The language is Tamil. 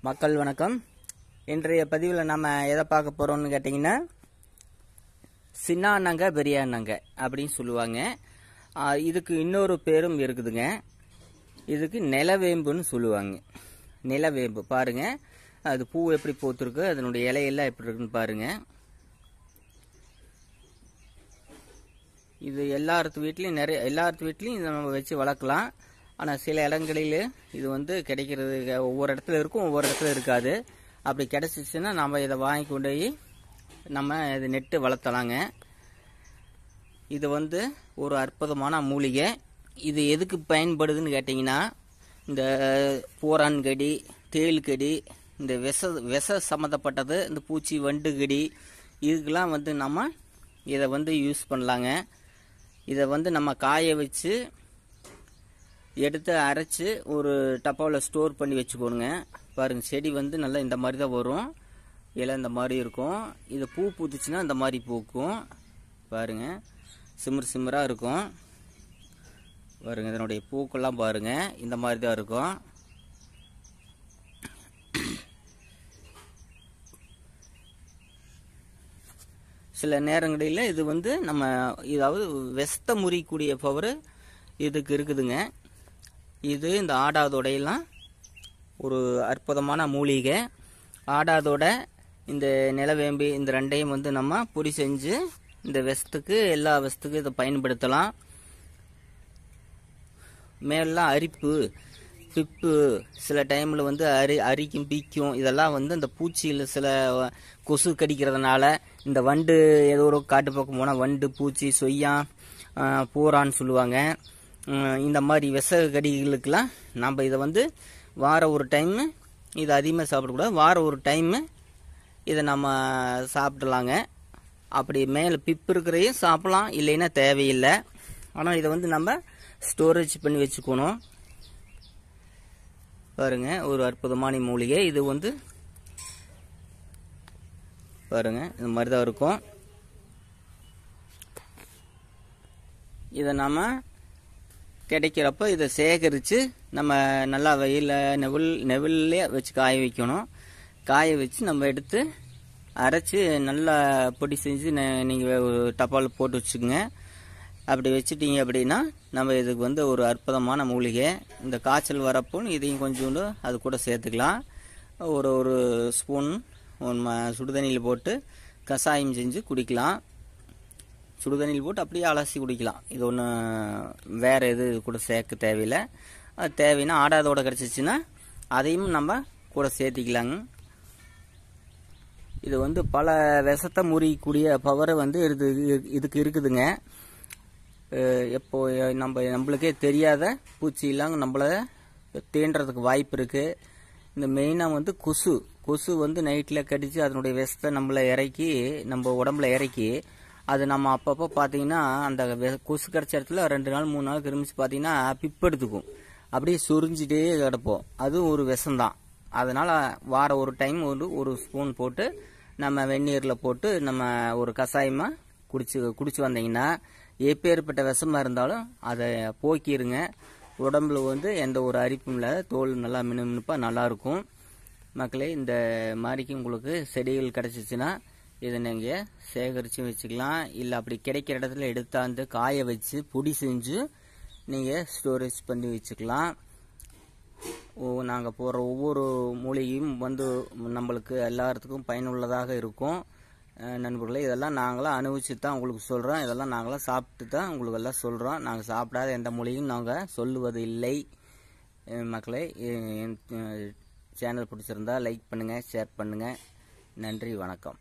மக்கள் வணக்கம். இன்றைய பதிவில் நம்ம எதை பார்க்க போகிறோம்னு கேட்டிங்கன்னா, சின்னானங்க பெரியானங்க அப்படின்னு சொல்லுவாங்க. இதுக்கு இன்னொரு பேரும் இருக்குதுங்க. இதுக்கு நிலவேம்புன்னு சொல்லுவாங்க. நிலவேம்பு பாருங்க, அது பூ எப்படி பூத்துருக்கு, அதனுடைய இலையெல்லாம் எப்படி இருக்குன்னு பாருங்க. இது எல்லாத்து வீட்லையும் எல்லாத்து வீட்லையும் இதை நம்ம வச்சு வளர்க்கலாம். ஆனால் சில இடங்களில் இது கிடைக்கிறது ஒவ்வொரு இடத்துல இருக்கும், ஒவ்வொரு இடத்துல இருக்காது. அப்படி கிடைச்சிச்சுன்னா நம்ம இதை வாங்கி கொண்டு போய் நம்ம இதை நெட்டு வளர்த்தலாங்க. இது ஒரு அற்புதமான மூலிகை. இது எதுக்கு பயன்படுதுன்னு கேட்டிங்கன்னா, இந்த பூரான் கடி, தேள் கடி, இந்த விஷ சம்மந்தப்பட்டது, இந்த பூச்சி வண்டு கடி, இதுக்கெல்லாம் நம்ம இதை யூஸ் பண்ணலாங்க. இதை நம்ம காய வச்சு எடுத்து அரைச்சி ஒரு டப்பாவில் ஸ்டோர் பண்ணி வச்சுக்கோணுங்க. பாருங்கள், செடி நல்லா இந்த மாதிரி தான் வரும். இலை இந்த மாதிரி இருக்கும். இது பூ பூத்துச்சுன்னா இந்த மாதிரி பூக்கும். பாருங்கள், சிம்மர் சிம்மராக இருக்கும். பாருங்கள், இதனுடைய பூக்கெல்லாம் பாருங்கள், இந்த மாதிரி தான் இருக்கும். சில நேரங்களில் இது நம்ம இதாவது விஷத்தை முறியக்கூடிய பவர் இதுக்கு இருக்குதுங்க. இது இந்த ஆடாதோடையெல்லாம் ஒரு அற்புதமான மூலிகை. ஆடாதோட இந்த நிலவேம்பு இந்த ரெண்டையும் நம்ம பொடி செஞ்சு இந்த விஷத்துக்கு எல்லா விஷத்துக்கும் இதை பயன்படுத்தலாம். மேலாம் அரிப்பு, பிப்பு, சில டைமில் அரிக்கும் பீக்கும், இதெல்லாம் இந்த பூச்சியில் சில கொசு கடிக்கிறதுனால, இந்த வண்டு ஏதோ ஒரு காட்டு பக்கம் போனால் வண்டு, பூச்சி, சொய்யான், பூரான்னு சொல்லுவாங்க. இந்த மாதிரி விஷ கடிகளுக்கெல்லாம் நம்ம இதை வாரம் ஒரு டைமு, இதை அதிகமாக சாப்பிடக்கூடாது, வாரம் ஒரு டைமு இதை நம்ம சாப்பிடலாங்க. அப்படி மேலே பிப்பு இருக்கிறதையும் சாப்பிடலாம், இல்லைன்னா தேவையில்லை. ஆனால் இதை நம்ம ஸ்டோரேஜ் பண்ணி வச்சுக்கணும். பாருங்க, ஒரு அற்புதமான மூலிகை. இது பாருங்க, இந்த மாதிரி தான் இருக்கும். இதை நம்ம கிடைக்கிறப்ப இதை சேகரித்து நம்ம நல்லா வெயிலில் நெவிலே வச்சு காய வைக்கணும். காய வச்சு நம்ம எடுத்து அரைச்சி நல்லா பொடி செஞ்சு நீங்கள் டப்பாவில் போட்டு வச்சுக்கோங்க. அப்படி வச்சுட்டீங்க அப்படின்னா நம்ம இதுக்கு ஒரு அற்புதமான மூலிகை. இந்த காய்ச்சல் வரப்போ இதையும் கொஞ்சோண்டு அது கூட சேர்த்துக்கலாம். ஒரு ஸ்பூன் சுடுதண்ணியில் போட்டு கஷாயம் செஞ்சு குடிக்கலாம். சுடுதண்ணியில் போட்டு அப்படியே அலசி குடிக்கலாம். இது ஒன்றும் வேறு எது கூட சேர்க்க தேவையில்லை. அது தேவைன்னா ஆடாதோட கிடச்சிச்சின்னா அதையும் நம்ம கூட சேர்த்திக்கலாங்க. இது பல விஷத்தை முறியக்கூடிய பவர் இதுக்கு இருக்குதுங்க. எப்போ நம்மளுக்கே தெரியாத பூச்சியெல்லாம் நம்மளை தீண்டுறதுக்கு வாய்ப்பு இருக்குது. இந்த மெயினாக கொசு நைட்டில் கடித்து அதனுடைய விஷத்தை நம்ம உடம்புல இறக்கி, அது நம்ம அப்பப்போ பார்த்தீங்கன்னா அந்த கொசு கடிச்ச இடத்துல 2 நாள் 3 நாள் கிருமிச்சு பார்த்தீங்கன்னா பிப்பெடுத்துக்கும், அப்படியே சொரிஞ்சிட்டே கிடப்போம். அதுவும் ஒரு விஷம்தான். அதனால் வாரம் ஒரு டைம் ஒரு ஸ்பூன் போட்டு நம்ம வெந்நீரில் போட்டு நம்ம ஒரு கஷாயமாக குடிச்சு வந்தீங்கன்னா எப்பேற்பட்ட விஷமாக இருந்தாலும் அதை போக்கிடுங்க. உடம்புல எந்த ஒரு அரிப்பும் இல்லை, தோல் நல்லா மினுமினுப்பாக நல்லாயிருக்கும். மக்களே, இந்த மாதிரிக்கு உங்களுக்கு செடிகள் கிடச்சிச்சின்னா இதை நீங்கள் சேகரித்து வச்சுக்கலாம். இல்லை அப்படி கிடைக்கிற இடத்துல எடுத்தாந்து காய வச்சு பொடி செஞ்சு நீங்கள் ஸ்டோரேஜ் பண்ணி வச்சுக்கலாம். நாங்கள் போடுற ஒவ்வொரு மூலிகையும் நம்மளுக்கு எல்லாத்துக்கும் பயனுள்ளதாக இருக்கும். நண்பர்களே, இதெல்லாம் நாங்களாம் அனுபவிச்சு தான் உங்களுக்கு சொல்கிறோம். இதெல்லாம் நாங்களாம் சாப்பிட்டு தான் உங்களுக்கு எல்லாம் சொல்கிறோம். நாங்கள் சாப்பிடாத எந்த மூலிகையும் நாங்கள் சொல்லுவது இல்லை. மக்களே, சேனல் பிடிச்சிருந்தா லைக் பண்ணுங்கள், ஷேர் பண்ணுங்கள். நன்றி, வணக்கம்.